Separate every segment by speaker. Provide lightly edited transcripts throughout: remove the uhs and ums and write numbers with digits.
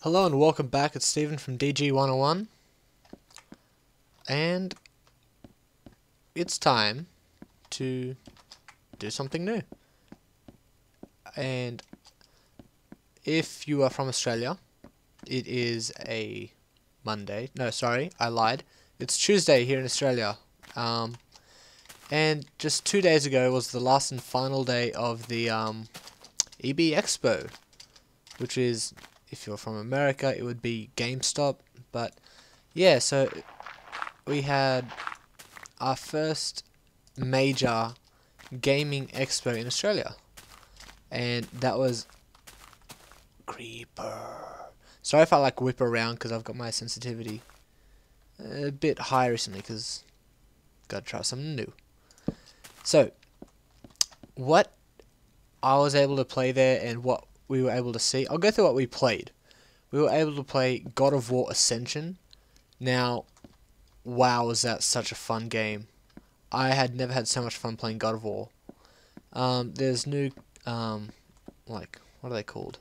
Speaker 1: Hello and welcome back, it's Stephen from DG101, and it's time to do something new. And if you are from Australia, it is a Monday. No, sorry, I lied. It's Tuesday here in Australia. And just 2 days ago was the last and final day of the EBexpo, which is, if you're from America, it would be GameStop. But yeah, so we had our first major gaming expo in Australia, and that was Creeper. Sorry if I like whip around because I've got my sensitivity a bit high recently because gotta try something new. So what I was able to play there and what we were able to see, I'll go through what we played. We were able to play God of War Ascension. Now, wow, was that such a fun game. I had never had so much fun playing God of War. There's new, like, what are they called?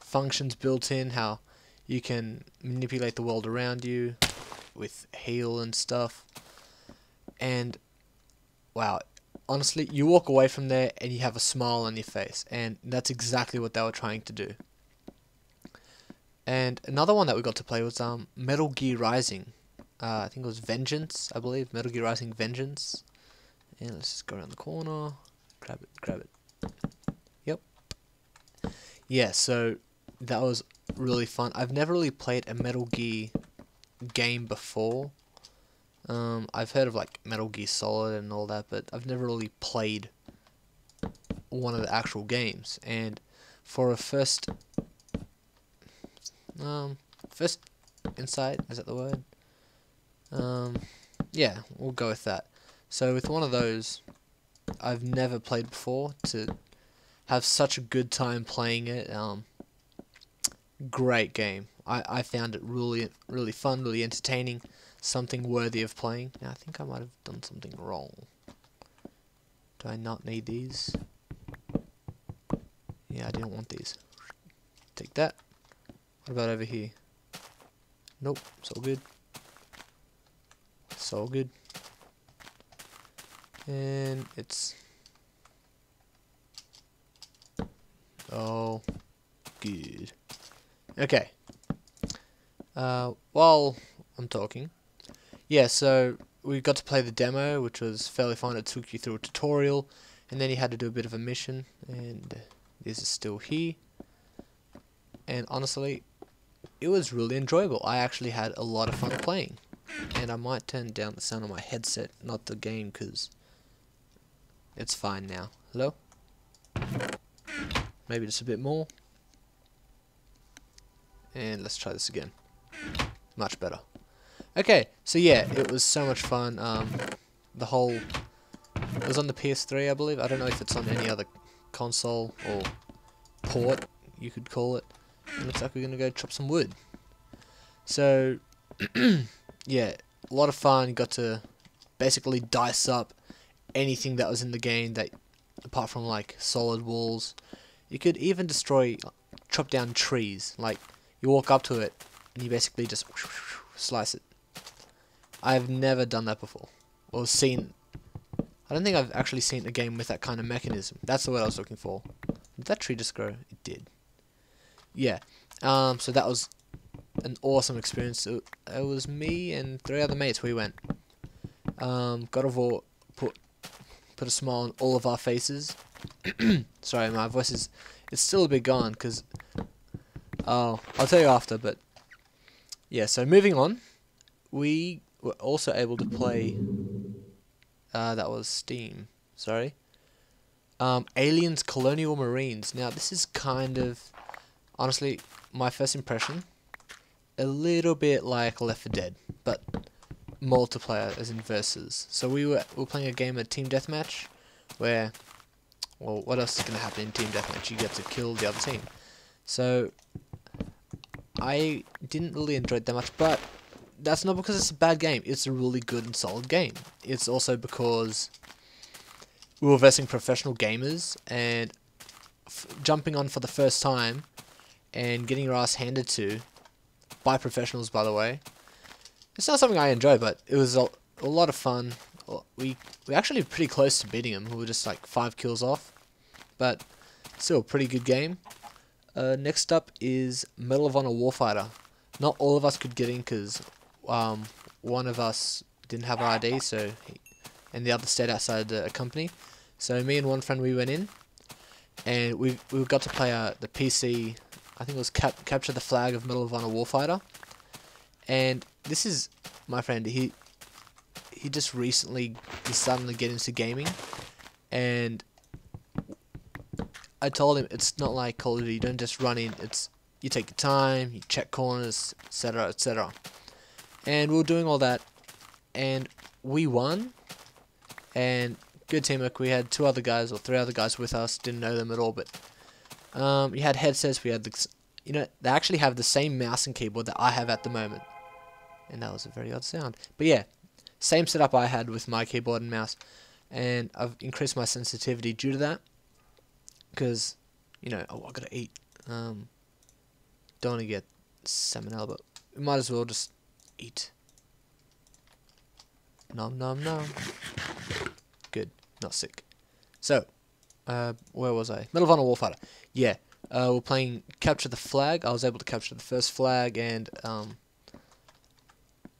Speaker 1: Functions built in, how you can manipulate the world around you with heal and stuff. And, wow, honestly, you walk away from there and you have a smile on your face. And that's exactly what they were trying to do. And another one that we got to play was Metal Gear Rising. I think it was Vengeance, I believe. Metal Gear Rising Vengeance. And let's just go around the corner. Grab it. Yep. Yeah, so that was really fun. I've never really played a Metal Gear game before. I've heard of like Metal Gear Solid and all that, but I've never really played one of the actual games. And for a first insight, is that the word? Yeah, we'll go with that. So with one of those, I've never played before, to have such a good time playing it. Great game. I found it really fun, really entertaining, something worthy of playing. Now I think I might have done something wrong. Do I not need these? Yeah, I didn't want these. Take that. What about over here? Nope, it's all good. It's all good. And it's all good. Okay. While I'm talking, yeah, so we got to play the demo, which was fairly fun. It took you through a tutorial, and then you had to do a bit of a mission, and this is still here. And honestly, it was really enjoyable. I actually had a lot of fun playing. And I might turn down the sound on my headset, not the game, because it's fine now. Hello? Maybe just a bit more. And let's try this again. Much better. Okay, so yeah, it was so much fun. The whole... It was on the PS3, I believe. I don't know if it's on any other console or port, you could call it. It looks like we're going to go chop some wood. So, yeah, a lot of fun. You got to basically dice up anything that was in the game, that apart from like solid walls. You could even chop down trees. Like, you walk up to it and you basically just slice it. I've never done that before, or seen. I don't think I've actually seen a game with that kind of mechanism. That's the word I was looking for. Did that tree just grow? It did. Yeah. So that was an awesome experience. It was me and 3 other mates. We went. God of War put a smile on all of our faces. Sorry, my voice is, it's still a bit gone because I'll tell you after. But yeah, so moving on, we were also able to play. That was Steam. Sorry. Aliens Colonial Marines. Now this is kind of, honestly, my first impression, a little bit like Left 4 Dead, but multiplayer, as in versus. So we were playing a game of Team Deathmatch, where, well, what else is going to happen in Team Deathmatch? You get to kill the other team. So I didn't really enjoy it that much, but that's not because it's a bad game. It's a really good and solid game. It's also because we were versing professional gamers, and jumping on for the first time and getting your ass handed to by professionals, by the way. It's not something I enjoy, but it was a lot of fun. We actually pretty close to beating him. We were just like 5 kills off, but still a pretty good game. Next up is Medal of Honor Warfighter. Not all of us could get in because one of us didn't have an ID, and the other stayed outside the company. So me and one friend, we went in, and we got to play the PC. I think it was Capture the Flag of Medal of Honor Warfighter. And this is my friend. He just recently starting to get into gaming, and I told him it's not like Call of Duty. You don't just run in. You take your time, you check corners, etc., etc. And we were doing all that, and we won. And good teamwork. We had 2 other guys or 3 other guys with us. Didn't know them at all, but we had headsets. We had they actually have the same mouse and keyboard that I have at the moment. And that was a very odd sound. But yeah, same setup I had with my keyboard and mouse, and I've increased my sensitivity due to that. Because, I gotta eat. Don't want to get salmonella, but we might as well just eat. Nom nom nom. Good, not sick. So, where was I? Medal of Honor Warfighter. Yeah, we're playing Capture the Flag. I was able to capture the first flag, and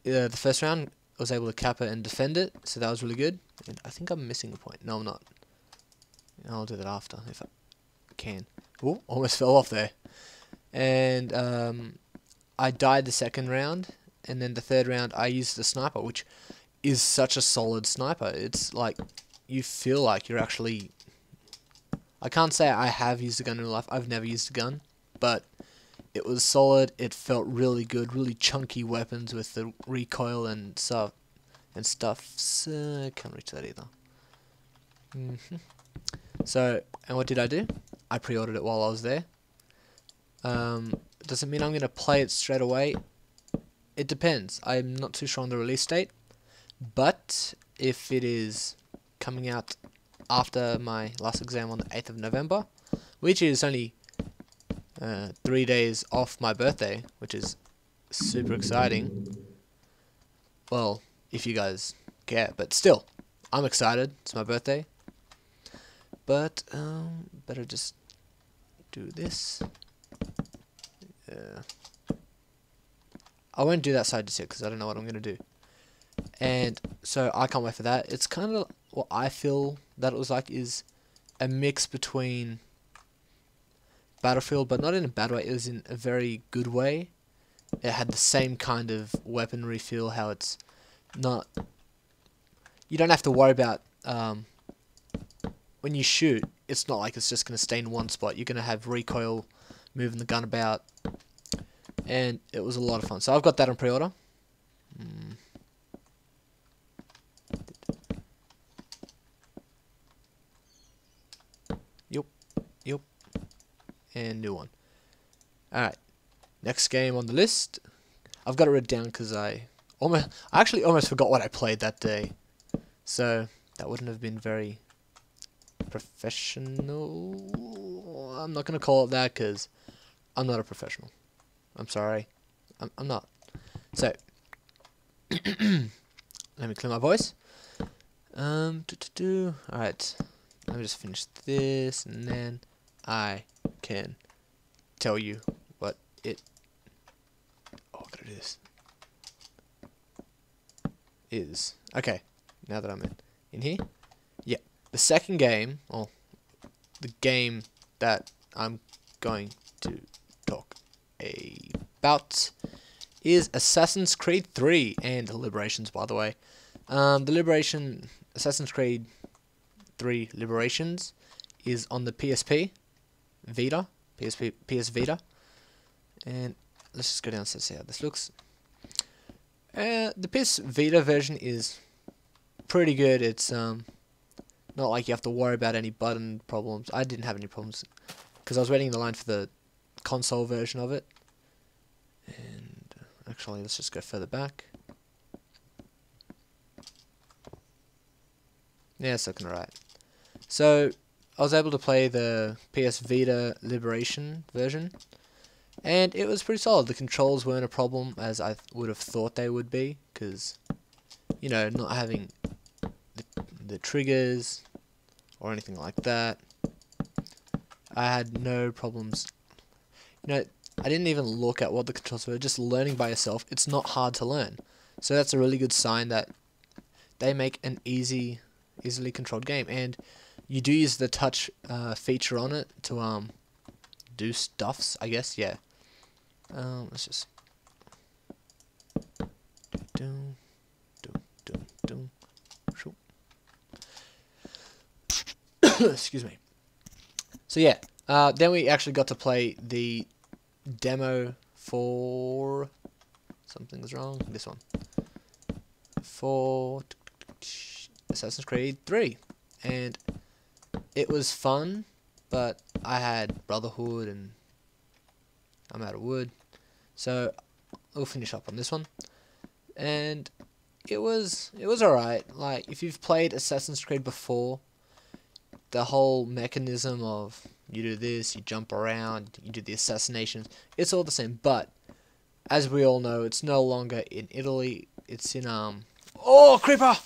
Speaker 1: the first round I was able to cap it and defend it, so that was really good. And I think I'm missing a point. No, I'm not. I'll do that after if I can. Oh, almost fell off there. And I died the second round, and then the third round I used the sniper, which is such a solid sniper. It's like you feel like you're actually. I can't say I have used a gun in real life. I've never used a gun, but it was solid. It felt really good, really chunky weapons with the recoil and stuff. So I can't reach that either. So, and what did I do? I pre-ordered it while I was there. Doesn't mean I'm going to play it straight away. It depends. I'm not too sure on the release date. But if it is coming out after my last exam on the 8th of November, which is only 3 days off my birthday, which is super exciting. Well, if you guys care, but still, I'm excited. It's my birthday. But better just do this. I won't do that side to sit because I don't know what I'm gonna do. And so I can't wait for that. It's kind of what I feel that it was like, is a mix between Battlefield, but not in a bad way. It was in a very good way. It had the same kind of weaponry feel. How it's not. You don't have to worry about when you shoot. It's not like it's just gonna stay in one spot. You're gonna have recoil, moving the gun about, and it was a lot of fun. So I've got that on pre-order. Yup. And new one. Alright. Next game on the list. I've got it written down because I actually almost forgot what I played that day. So that wouldn't have been very professional. I'm not going to call it that because I'm not a professional. I'm sorry. I'm not. So let me clear my voice. Alright. Let me just finish this, and then I can tell you what it. Oh, I gotta do this. Is okay. Now that I'm in here, yeah. The second game, or the game that I'm going to talk about, is Assassin's Creed 3 and Liberations. By the way, Assassin's Creed 3 Liberations is on the PSP Vita, PS Vita, and let's just go down and see how this looks. The PS Vita version is pretty good. It's not like you have to worry about any button problems. I didn't have any problems because I was waiting in the line for the console version of it. And actually, let's just go further back. Yeah, it's looking alright. So I was able to play the PS Vita Liberation version, And it was pretty solid. The controls weren't a problem as I would have thought they would be, because, you know, not having the triggers or anything like that, I had no problems. You know, I didn't even look at what the controls were, just learning by yourself. It's not hard to learn. So that's a really good sign that they make an easily controlled game. And you do use the touch feature on it to do stuffs, I guess, yeah. Let's just excuse me. So yeah, then we actually got to play the demo for something's wrong. This one for Assassin's Creed 3, and it was fun, but I had Brotherhood and I'm out of wood, so we'll finish up on this one. And it was alright. Like, if you've played Assassin's Creed before, the whole mechanism of you do this, you jump around, you do the assassinations, it's all the same. But as we all know, it's no longer in Italy. It's in oh, creeper!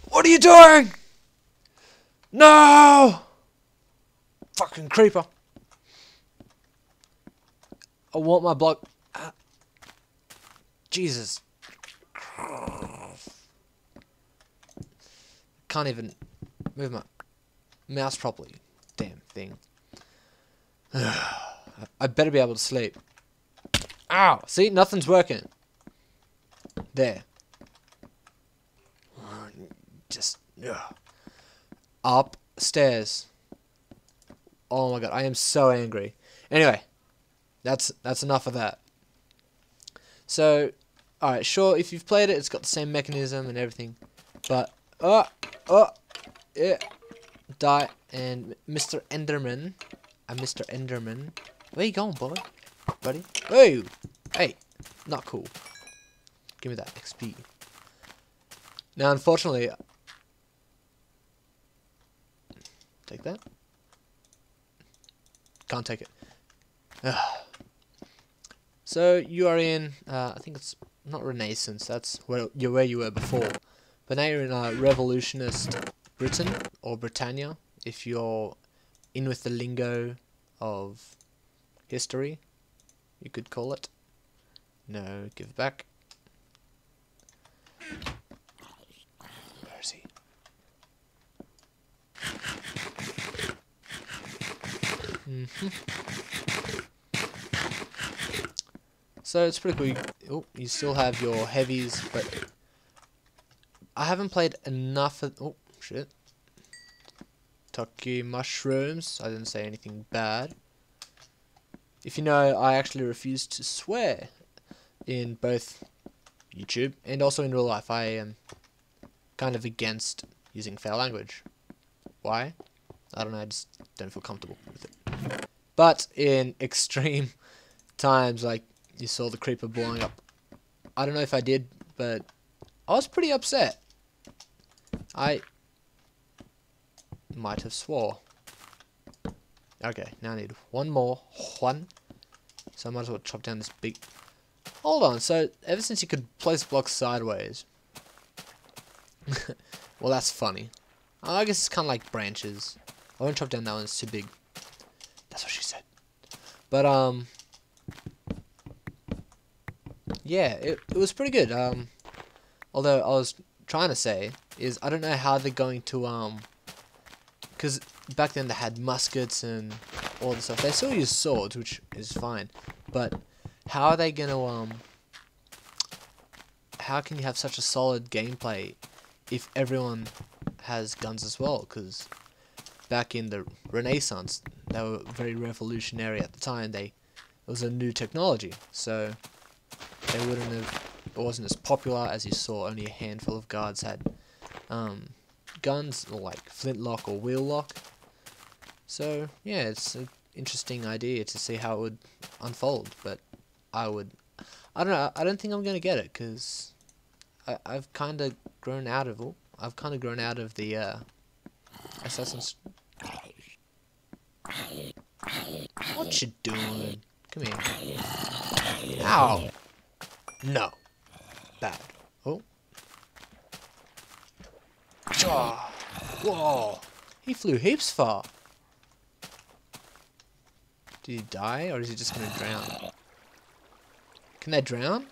Speaker 1: What are you doing? No! Fucking creeper! I want my block. Jesus. Can't even move my mouse properly. Damn thing. I better be able to sleep. Ow! See? Nothing's working. There. Just. Upstairs. Oh my god, I am so angry. Anyway. That's enough of that. So, alright, sure, if you've played it, it's got the same mechanism and everything. But, yeah, die, and Mr. Enderman, where you going, boy, buddy? Hey, not cool. Give me that XP. Now, unfortunately, take that. Can't take it. So you are in, I think it's not Renaissance. That's where you were before. But now you're in revolutionist Britain or Britannia, if you're in with the lingo of history, you could call it. No, give it back. Where is he? So it's pretty cool. Oh, you still have your heavies, but I haven't played enough of. Oh shit! Taki mushrooms. I didn't say anything bad. If you know, I actually refuse to swear in both YouTube and also in real life. I am kind of against using foul language. Why? I don't know. I just don't feel comfortable with it. But in extreme times, like you saw the creeper blowing up, I don't know if I did, but I was pretty upset. I might have swore. Okay, now I need one more. So I might as well chop down this big. Hold on, so ever since you could place blocks sideways. Well, that's funny. I guess it's kind of like branches. I won't chop down that one, it's too big. That's what she said. But, yeah, it was pretty good. Although I was trying to say is I don't know how they're going to, because back then they had muskets and all this stuff. They still use swords, which is fine. But how are they going to, how can you have such a solid gameplay if everyone has guns as well? Because back in the Renaissance, they were very revolutionary at the time. It was a new technology, so they wouldn't have. It wasn't as popular as you saw. Only a handful of guards had guns, or like flintlock or wheel lock. So yeah, it's an interesting idea to see how it would unfold. But I don't know. I don't think I'm gonna get it because I've kind of grown out of. I've kind of grown out of the Assassin's. What you doing? Come here. Ow! No. Bad. Oh. Whoa! He flew heaps far. Did he die, or is he just gonna drown? Can they drown?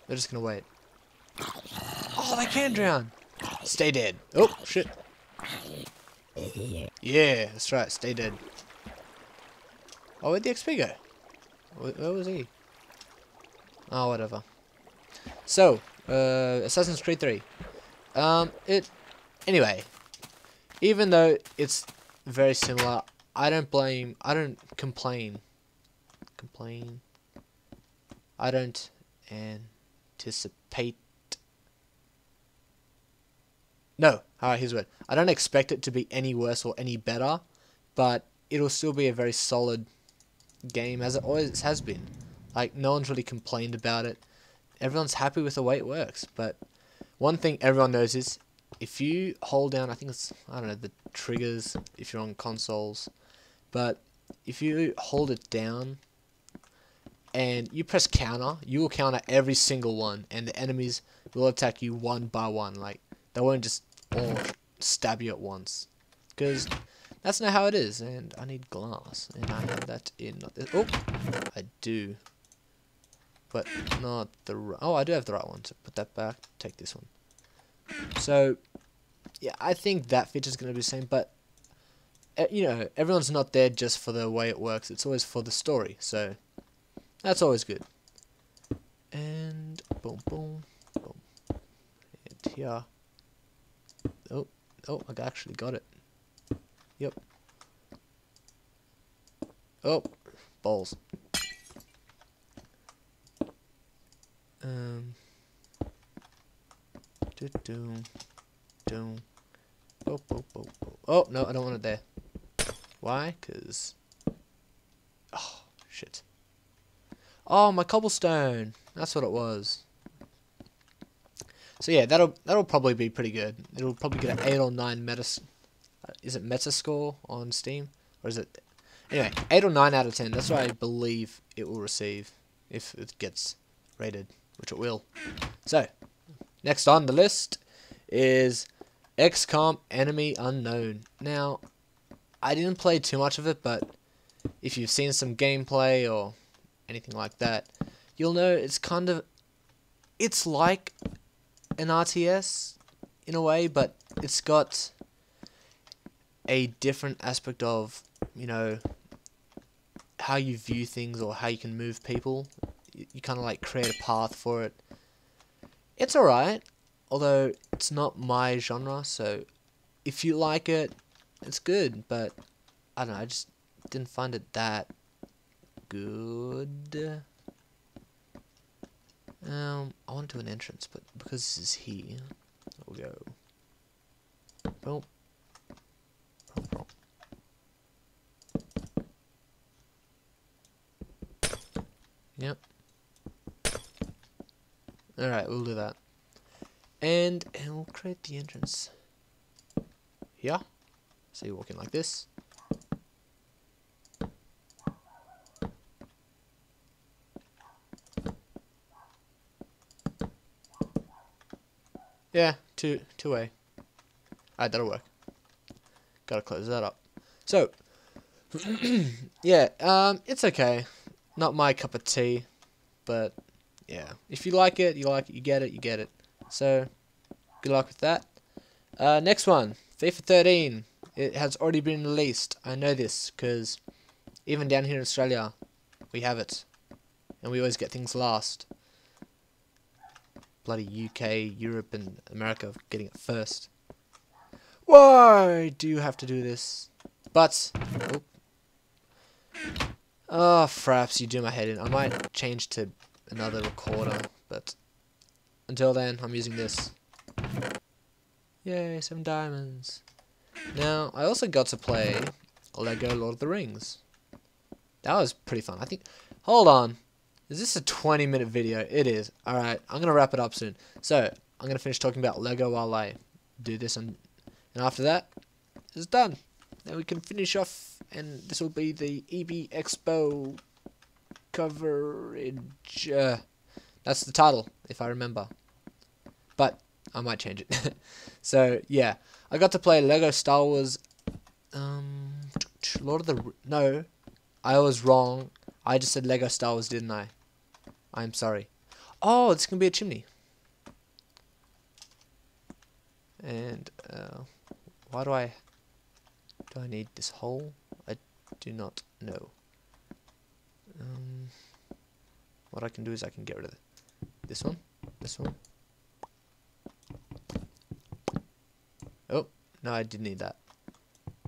Speaker 1: They're just gonna wait. Oh, they can drown! Stay dead. Oh, shit. Yeah, that's right, stay dead. Oh, where'd the XP go? Where was he? Oh, whatever. So, Assassin's Creed 3. Anyway, even though it's very similar, I don't complain. I don't anticipate. No, alright, here's the word. I don't expect it to be any worse or any better, but it'll still be a very solid game, as it always has been. Like, no one's really complained about it. Everyone's happy with the way it works, but one thing everyone knows is, if you hold down, I think it's, I don't know, the triggers, if you're on consoles, but if you hold it down and you press counter, you will counter every single one, and the enemies will attack you one by one. Like, they won't just all stab you at once, because that's not how it is. And I need glass, and I have that in. Oh, I do, but not the. Oh, I do have the right one. So put that back. Take this one. So, yeah, I think that feature's gonna be the same, but you know, everyone's not there just for the way it works. It's always for the story. So that's always good. And boom, boom, boom, and here. Oh, I actually got it. Yep. Oh, balls. Oh, no, I don't want it there. Why? Because... Oh, shit. Oh, my cobblestone. That's what it was. So yeah, that'll probably be pretty good. It'll probably get an 8 or 9 meta. Is it meta score on Steam, or is it? Anyway, 8 or 9 out of 10. That's what I believe it will receive if it gets rated, which it will. So next on the list is XCOM Enemy Unknown. Now, I didn't play too much of it, but if you've seen some gameplay or anything like that, you'll know it's like an RTS in a way, but it's got a different aspect of, you know, how you view things or how you can move people. You kind of like create a path for it. It's alright, although it's not my genre, so if you like it, it's good, but I don't know, I just didn't find it that good. I want to do an entrance, but because this is here, we'll go. Boom. Boom, boom. Yep. Alright, we'll do that. And we'll create the entrance here. So you walk in like this. Yeah, two-way. Alright, that'll work. Gotta close that up. So, yeah, it's okay. Not my cup of tea, but yeah, if you like it, you like it. You get it, you get it. So, good luck with that. Next one, FIFA 13. It has already been released. I know this because even down here in Australia, we have it, and we always get things last. Bloody UK, Europe, and America getting it first. Why do you have to do this? But, fraps, you do my head in. I might change to another recorder, but until then, I'm using this. Yay, 7 diamonds. Now, I also got to play Lego Lord of the Rings. That was pretty fun. I think, hold on. Is this a 20-minute video? It is. Alright, I'm going to wrap it up soon. So, I'm going to finish talking about Lego while I do this, and And after that, it's done. Then we can finish off, and this will be the EBexpo coverage. That's the title, if I remember. But I might change it. So yeah, I got to play Lego Star Wars. Lord of the... No, I was wrong. I just said Lego Star Wars, didn't I? I'm sorry. Oh, this can be a chimney. And why do I need this hole? I do not know. What I can do is I can get rid of this one, this one. Oh, no, I did need that.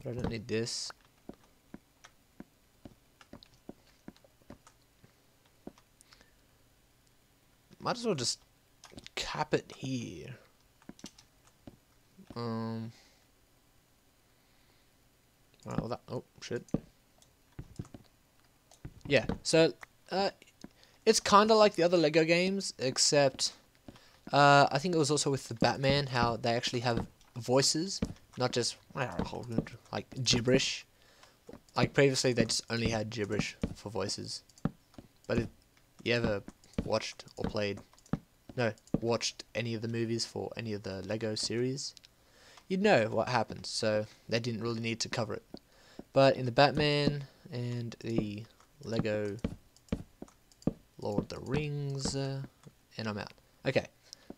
Speaker 1: But I don't need this. Might as well just cap it here. Well, that... Oh, shit. Yeah, so, it's kind of like the other Lego games, except, I think it was also with the Batman, how they actually have voices, not just, like, gibberish. Like, previously, they just only had gibberish for voices. But if you ever watched any of the movies for any of the Lego series, you'd know what happens, so they didn't really need to cover it. But in the Batman and the Lego Lord of the Rings, and I'm out. Okay,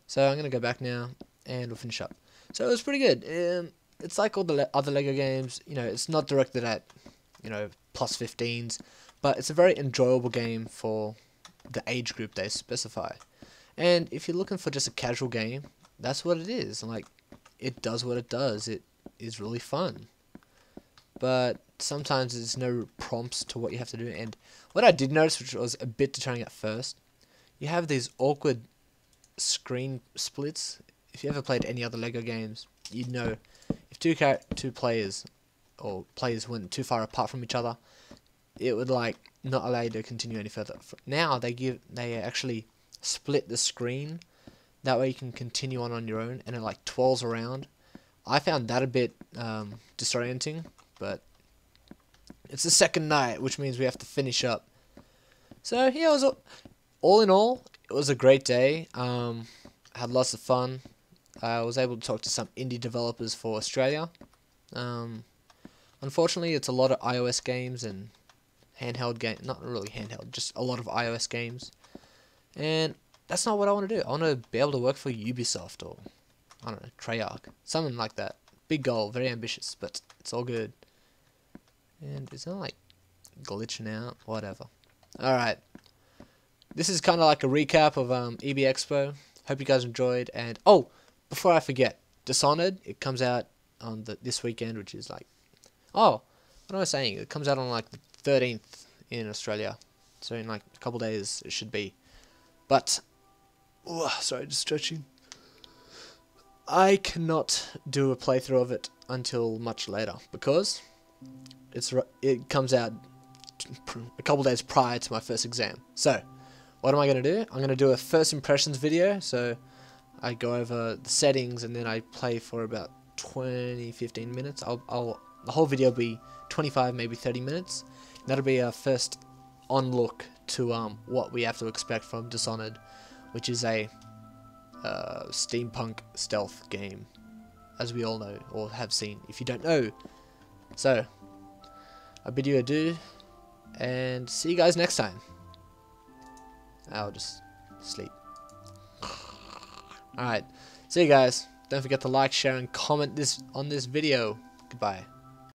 Speaker 1: so I'm going to go back now, and we'll finish up. So it was pretty good. It's like all the other Lego games, you know, it's not directed at, you know, plus 15s, but it's a very enjoyable game for the age group they specify. And if you're looking for just a casual game, that's what it is. Like, it does what it does. It is really fun. But sometimes there's no prompts to what you have to do. And what I did notice, which was a bit deterring at first, you have these awkward screen splits. If you ever played any other Lego games, you'd know if two players or players went too far apart from each other, it would like not allow you to continue any further. Now they actually split the screen. That way you can continue on your own, and it like twirls around. I found that a bit disorienting, but it's the second night, which means we have to finish up. So yeah, it was all in all, it was a great day. Had lots of fun. I was able to talk to some indie developers for Australia. Unfortunately, it's a lot of iOS games and handheld game, not really handheld, just a lot of iOS games. And that's not what I want to do. I want to be able to work for Ubisoft or, I don't know, Treyarch. Something like that. Big goal, very ambitious, but it's all good. And it's not like glitching out, whatever. Alright. This is kind of like a recap of EBexpo. Hope you guys enjoyed. And, oh, before I forget, Dishonored, it comes out on this weekend, which is like, oh, what am I saying? It comes out on like the 13th in Australia. So in like a couple days it should be. But, sorry, just stretching. I cannot do a playthrough of it until much later because it comes out a couple days prior to my first exam. So, what am I going to do? I'm going to do a first impressions video. So, I go over the settings and then I play for about 20-15 minutes. The whole video will be 25, maybe 30 minutes. And that'll be our first on look to what we have to expect from Dishonored, which is a steampunk stealth game, as we all know or have seen if you don't know. So I bid you adieu and see you guys next time. I'll just sleep. Alright, see you guys. Don't forget to like, share and comment on this video. Goodbye.